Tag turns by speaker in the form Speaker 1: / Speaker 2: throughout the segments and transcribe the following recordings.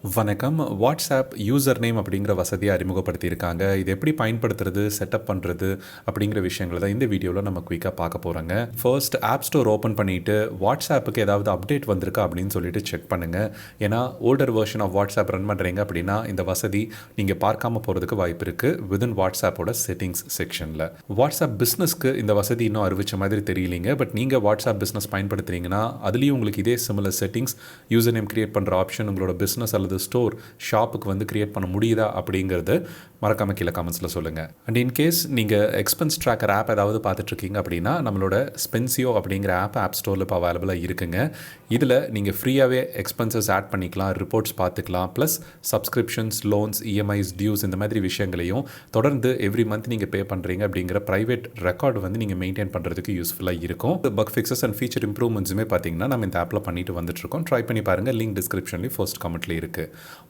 Speaker 1: வணக்கம். WhatsApp user name அப்படிங்கிற வசதியை அறிமுகப்படுத்தியிருக்காங்க. இது எப்படி பயன்படுத்துறது, செட்டப் பண்ணுறது அப்படிங்கிற விஷயங்களை தான் இந்த வீடியோவில் நம்ம குயிக்காக பார்க்க போகிறோங்க. ஃபர்ஸ்ட் ஆப் ஸ்டோர் ஓப்பன் பண்ணிவிட்டு வாட்ஸ்அப்புக்கு ஏதாவது அப்டேட் வந்திருக்கா அப்படின்னு சொல்லிட்டு செக் பண்ணுங்கள். ஏன்னா older version of WhatsApp run பண்ணுறீங்க அப்படின்னா இந்த வசதி நீங்கள் பார்க்காம போகிறதுக்கு வாய்ப்பு இருக்குது விதின் வாட்ஸ்அப்போட செட்டிங்ஸ் செக்ஷனில். வாட்ஸ்அப் பிஸ்னஸ்க்கு இந்த வசதி இன்னும் அறிவிச்ச மாதிரி தெரியலிங்க. பட் நீங்கள் வாட்ஸ்அப் பிஸ்னஸ் பயன்படுத்துறீங்கன்னா அதுலேயும் உங்களுக்கு இதே similar settings, user name create பண்ணுற ஆப்ஷன் உங்களோட பிஸ்னஸ் அல்லது ஸ்டோர் ஷாப்புக்கு வந்து கிரியேட் பண்ண முடியுதா அப்படிங்கிறது மறக்காமல் கீழே கமெண்ட்ஸில் சொல்லுங்கள். அண்ட் இன்கேஸ் நீங்கள் எக்ஸ்பென்ஸ் ட்ராக்கர் ஆப் ஏதாவது பார்த்துட்ருக்கீங்க அப்படின்னா நம்மளோட ஸ்பென்சியோ அப்படிங்கிற ஆப் ஸ்டோரில் இப்போ அவைலபிளாக இருக்குங்க. இதில் நீங்கள் ஃப்ரீயாகவே எக்ஸ்பென்சஸ் ஆட் பண்ணிக்கலாம், ரிப்போர்ட்ஸ் பார்த்துக்கலாம், ப்ளஸ் சப்ஸ்கிரிப்ஷன்ஸ், லோன்ஸ், இஎம்ஐஸ், டியூஸ் இந்த மாதிரி விஷயங்களையும் தொடர்ந்து எவ்ரி மந்த் நீங்கள் பே பண்ணுறீங்க அப்படிங்கிற ப்ரைவேட் ரெக்கார்டு வந்து நீங்கள் மெயின்டைன் பண்ணுறதுக்கு யூஸ்ஃபுல்லாக இருக்கும். பக் ஃபிக்ஸஸ் அண்ட் ஃபீச்சர் இம்ப்ரூவ்மெண்ட்ஸுமே பார்த்தீங்கன்னா நம்ம இந்த ஆப்பில் பண்ணிட்டு வந்துட்டுருக்கோம். ட்ரை பண்ணி பாருங்கள். லிங்க் டிஸ்கிரிப்ஷன்லேயும் ஃபர்ஸ்ட் கமெண்ட்லேயே இருக்குது.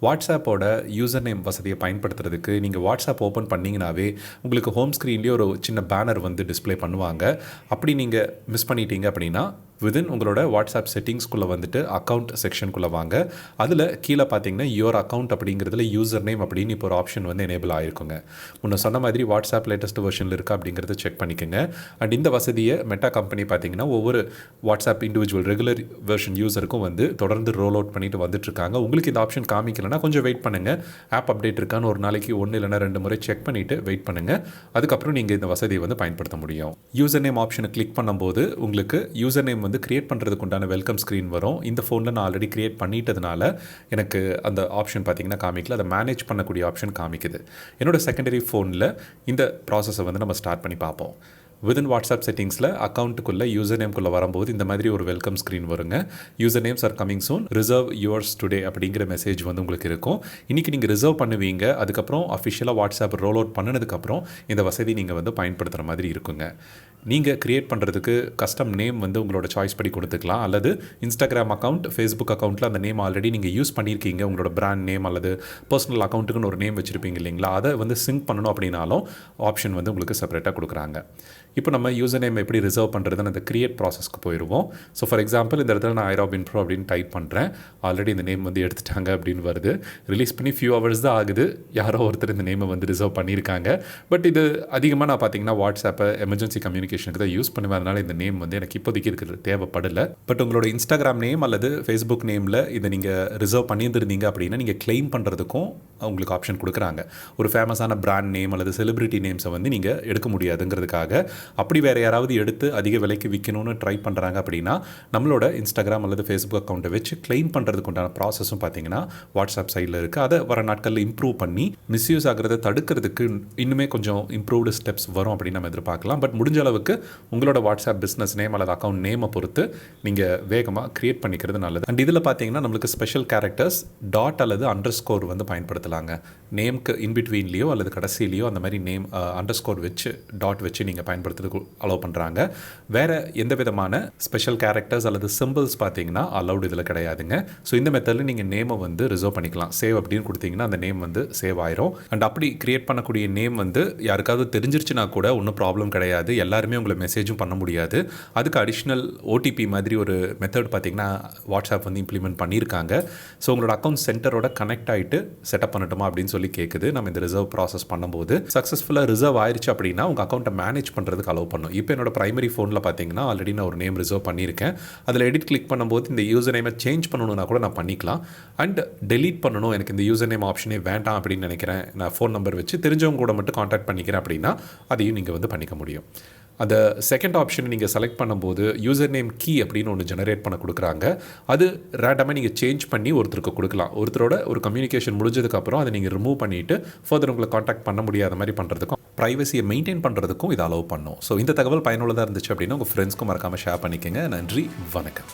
Speaker 1: வாட்ஸ்அப்போட யூசர் நேம் வசதியை பயன்படுத்துறதுக்கு நீங்கள் வாட்ஸ்அப் ஓப்பன் பண்ணிங்கனாவே உங்களுக்கு ஹோம் ஸ்க்ரீன்லேயே ஒரு சின்ன பேனர் வந்து டிஸ்பிளே பண்ணுவாங்க. அப்படி நீங்கள் மிஸ் பண்ணிட்டீங்க அப்படின்னா விதின் உங்களோட வாட்ஸ்அப் செட்டிங்ஸ்குள்ளே வந்துட்டு அக்கௌண்ட் செக்ஷனுக்குள்ளே வாங்க. அதில் கீழே பார்த்தீங்கன்னா யுவர் அக்கௌண்ட் அப்படிங்கிறதுல யூசர் நேம் அப்படின்னு இப்போ ஒரு ஆப்ஷன் வந்து எனேபிள் ஆகிருக்குங்க. முன்ன சொன்ன மாதிரி வாட்ஸ்அப் லேட்டஸ்ட் வெர்ஷனில் இருக்கா அப்படிங்கிறத செக் பண்ணிக்கோங்க. அண்ட் இந்த வசதியை மெட்டா கம்பெனி பார்த்தீங்கன்னா ஒவ்வொரு வாட்ஸ்அப் இண்டிவிஜுவல் ரெகுலர் வெர்ஷன் யூசருக்கும் வந்து தொடர்ந்து ரோல் அவுட் பண்ணிட்டு வந்துட்டுருக்காங்க. உங்களுக்கு இந்த ஆப்ஷன் காமிக்கலைன்னா கொஞ்சம் வெயிட் பண்ணுங்கள். ஆப் அப்டேட் இருக்கான்னு ஒரு நாளைக்கு 1 இல்லைனா 2 முறை செக் பண்ணிவிட்டு வெயிட் பண்ணுங்கள். அதுக்கப்புறம் நீங்கள் இந்த வசதியை வந்து பயன்படுத்த முடியும். யூசர் நேம் ஆப்ஷனை கிளிக் பண்ணும்போது உங்களுக்கு யூசர் நேம் வந்து கிரியேட் பண்ணுறதுக்கு உண்டான வெல்கம் ஸ்க்ரீன் வரும். இந்த ஃபோனில் நான் ஆல்ரெடி கிரியேட் பண்ணிட்டதுனால எனக்கு அந்த ஆப்ஷன் பார்த்தீங்கன்னா காமிக்கல. அதை மேனேஜ் பண்ணக்கூடிய ஆப்ஷன் காமிக்குது. என்னோட செகண்டரி ஃபோனில் இந்த ப்ராசஸை வந்து நம்ம ஸ்டார்ட் பண்ணி பார்ப்போம். விதின் வாட்ஸ்அப் செட்டிங்ஸில் அக்கௌண்ட்டுக்குள்ளே யூசர் நேம்குள்ளே வரும்போது இந்த மாதிரி ஒரு வெல்கம் ஸ்க்ரீன் வருங்க. User names are coming soon, reserve yours today அப்படிங்கிற மெசேஜ் வந்து உங்களுக்கு இருக்கும். இன்றைக்கி நீங்கள் ரிசர்வ் பண்ணுவீங்க. அதுக்கப்புறம் அஃபிஷியலாக வாட்ஸ்அப் ரோல் அவுட் பண்ணினதுக்கப்புறம் இந்த வசதி நீங்கள் வந்து பயன்படுத்துகிற மாதிரி இருக்குங்க. நீங்கள் க்ரியேட் பண்ணுறதுக்கு கஸ்டம் நேம் வந்து உங்களோட சாய்ஸ் படி கொடுத்துக்கலாம். அல்லது இன்ஸ்டாகிராம் அக்கௌண்ட், ஃபேஸ்புக் அக்கௌண்ட்டில் அந்த நேம் ஆல்ரெடி நீங்கள் யூஸ் பண்ணியிருக்கீங்க, உங்களோட பிராண்ட் நேம் அல்லது பர்சனல் அக்கௌண்ட்டுக்குன்னு ஒரு நேம் வச்சுருப்பீங்க இல்லைங்களா, அதை வந்து சிங்க் பண்ணணும் அப்படின்னாலும் ஆப்ஷன் வந்து உங்களுக்கு செப்பரேட்டாக கொடுக்குறாங்க. இப்போ நம்ம யூசர் நேம் எப்படி ரிசர்வ் பண்ணுறதுன்னு அந்த கிரியேட் ப்ராசஸ்க்கு போயிடுவோம். ஸோ ஃபார் எக்ஸாம்பிள் இந்த இடத்துல நான் ஐராபின் ப்ரோ அப்படின்னு டைப் பண்ணுறேன். ஆல்ரெடி இந்த நேம் வந்து எடுத்துட்டாங்க அப்படின்னு வருது. ரிலீஸ் பண்ணி ஃபியூ ஹவர்ஸ் தான் ஆகுது. யாரோ ஒருத்தர் இந்த நேமை வந்து ரிசர்வ் பண்ணியிருக்காங்க. பட் இது அதிகமாக நான் பார்த்தீங்கன்னா வாட்ஸ்அப்பை எமர்ஜென்சி கம்யூனிகேஷனுக்கு தான் யூஸ் பண்ணுவேன். அதனால் இந்த நேம் வந்து எனக்கு இப்போதைக்கு இருக்கிறது தேவைப்படலை. பட் உங்களோட இன்ஸ்டாகிராம் நேம் அல்லது ஃபேஸ்புக் நேமில் இதை நீங்கள் ரிசர்வ் பண்ணியிருந்தீங்க அப்படின்னா நீங்கள் கிளைம் பண்ணுறதுக்கும் உங்களுக்கு ஆப்ஷன் கொடுக்குறாங்க. ஒரு ஃபேமஸான பிராண்ட் நேம் அல்லது செலிபிரிட்டி நேம்ஸை வந்து நீங்கள் எடுக்க முடியாதுங்கிறதுக்காக அப்படி வேறு யாராவது எடுத்து அதிக விலைக்கு விற்கணும்னு ட்ரை பண்ணுறாங்க அப்படின்னா நம்மளோட இன்ஸ்டாகிராம் அல்லது ஃபேஸ்புக் அக்கௌண்ட்டை வச்சு கிளைம் பண்ணுறதுக்கு உண்டான ப்ராசஸும் பார்த்தீங்கன்னா வாட்ஸ்அப் சைடில் இருக்குது. அதை வர நாட்களில் இம்ப்ரூவ் பண்ணி மிஸ்யூஸ் ஆகிறத தடுக்கிறதுக்கு இன்னுமே கொஞ்சம் இம்ப்ரூவ்டு ஸ்டெப்ஸ் வரும் அப்படின்னு நம்ம எதிர்பார்க்கலாம். பட் முடிஞ்ச அளவுக்கு உங்களோட வாட்ஸ்அப் பிஸ்னஸ் நேம் அல்லது அக்கௌண்ட் நேமை பொறுத்து நீங்கள் வேகமாக க்ரியேட் பண்ணிக்கிறது நல்லது. அண்ட் இதில் பார்த்தீங்கன்னா நம்மளுக்கு ஸ்பெஷல் கேரக்டர்ஸ் டாட் அல்லது அண்டர்ஸ்கோர் வந்து பயன்படுத்தலாங்க. நேம்க்கு இன்பிட்வீன்லேயோ அல்லது கடைசியிலையோ அந்த மாதிரி நேம் அண்டர்ஸ்கோர் வச்சு டாட் வச்சு நீங்கள் பயன்படுத்துறதுக்கு அலோவ் பண்ணுறாங்க. வேறு எந்த விதமான ஸ்பெஷல் கேரக்டர்ஸ் அல்லது சிம்பிள்ஸ் பார்த்தீங்கன்னா அலௌட் இதில் கிடையாதுங்க. ஸோ இந்த மெத்தடில் நீங்கள் நேமை வந்து ரிசர்வ் பண்ணிக்கலாம். சேவ் அப்படின்னு கொடுத்தீங்கன்னா அந்த நேம் வந்து சேவ் ஆயிரும். அண்ட் அப்படி கிரியேட் பண்ணக்கூடிய நேம் வந்து யாருக்காவது தெரிஞ்சிருச்சுன்னா கூட ஒன்றும் ப்ராப்ளம் கிடையாது. எல்லாருமே உங்களை மெசேஜும் பண்ண முடியாது. அதுக்கு அடிஷ்னல் ஓடிபி மாதிரி ஒரு மெத்தட் பார்த்தீங்கன்னா வாட்ஸ்அப் வந்து இம்ப்ளிமெண்ட் பண்ணியிருக்காங்க. ஸோ உங்களோட அக்கௌண்ட் சென்டரோட கனெக்ட் ஆகிட்டு செட்டப் பண்ணட்டுமா அப்படின்னு சொல்லி கேட்குது. நம்ம இந்த ரிசர்வ் ப்ராசஸ் பண்ணும்போது சக்ஸஸ்ஃபுல்லாக ரிசர்வ் ஆயிடுச்சு அப்படின்னா உங்கள் அக்கௌண்ட்டை மேனேஜ் பண்ணுறதுக்கு அலோவ் பண்ணும். இப்போ என்னோட பிரைமரி ஃபோனில் பார்த்தீங்கன்னா ஆல்ரெடி நான் ஒரு நேம் ரிசர்வ் பண்ணியிருக்கேன். அதில் எடிட் கிளிக் பண்ணும்போது இந்த யூசர் நேமை சேஞ்ச் பண்ணணும்னா கூட நான் பண்ணிக்கலாம். அண்ட் டெலீட் பண்ணணும், எனக்கு இந்த யூசர் நேம் ஆப்ஷனே வேண்டாம் அப்படின்னு நினைக்கிறேன், நான் ஃபோன் நம்பர் வச்சு தெரிஞ்சவங்க கூட மட்டும் காண்டாக்ட் பண்ணிக்கிறேன் அப்படின்னா அதையும் நீங்கள் வந்து பண்ணிக்க முடியும். அந்த செகண்ட் ஆப்ஷனை நீங்கள் செலக்ட் பண்ணும்போது யூசர் நேம் கீ அப்படின்னு ஒன்று ஜெனரேட் பண்ண கொடுக்குறாங்க. அது ரேண்டமாக நீங்கள் சேஞ்ச் பண்ணி ஒருத்தருக்கு கொடுக்கலாம். ஒருத்தரோட ஒரு கம்யூனிகேஷன் முடிஞ்சதுக்கப்புறம் அதை நீங்கள் ரிமூவ் பண்ணிவிட்டு ஃபர்தர் உங்களை காண்டாக்ட் பண்ண முடியாத மாதிரி பண்ணுறதுக்கும் ப்ரைவசியை மெயின்டைன் பண்ணுறதுக்கும் இதை அலோவ் பண்ணும். ஸோ இந்த தகவல் பயனுள்ளதாக இருந்துச்சு அப்படின்னா உங்கள் ஃப்ரெண்ட்ஸ்க்கும் மறக்காமல் ஷேர் பண்ணிக்கோங்க. நன்றி, வணக்கம்.